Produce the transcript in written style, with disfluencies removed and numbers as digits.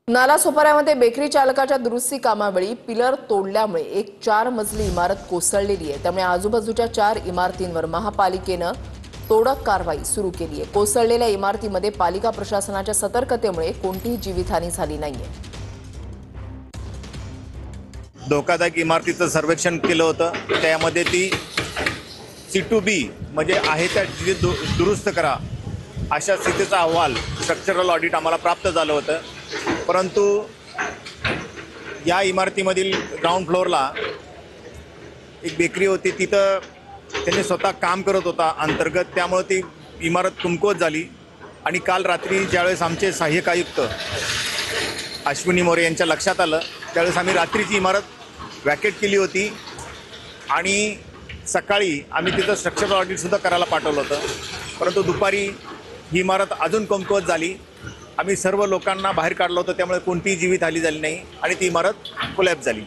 नालासोपाऱ्यामध्ये bakery चालकाच्या दुरुस्ती कामावेळी pillar तोडल्यामुळे एक 4 मजली इमारत कोसळलेली आहे। त्यामुळे आजूबाजूच्या 4 इमारतींवर महापालिकेने तोडक कारवाई सुरू केली आहे। कोसळलेल्या इमारतीमध्ये पालिका प्रशासनाच्या सतर्कतेमुळे कोणतीही जीवितहानी झाली नाहीये। धोकादायक इमारतीचं सर्वेक्षण केलं होतं। त्यामध्ये ती C2B म्हणजे आहे त्या दुरुस्त करा अशा स्थितीचा अहवाल स्ट्रक्चरल ऑडिट आम्हाला प्राप्त झालं होतं। परंतु या इमारतीमधील ग्राउंड फ्लोअरला एक बेकरी होती, तिथं त्यांनी स्वतः काम करत होता अंतर्गत, त्यामुळे ती इमारत कमकुवत झाली। आणि काल रात्री ज्यावेळेस आमचे सहाय्यक आयुक्त अश्विनी मोरे यांच्या लक्षात आलं त्यावेळेस आम्ही रात्रीची इमारत वॅकेट केली होती आणि सकाळी आम्ही तिथं स्ट्रक्चरल ऑडिटसुद्धा करायला पाठवलं होतं। परंतु दुपारी ही इमारत अजून कमकुवत झाली। आम्ही सर्व लोकांना बाहेर काढलं होतं, त्यामुळे कोणतीही जीवितहानी झाली नाही आणि ती इमारत कोलॅप्स झाली।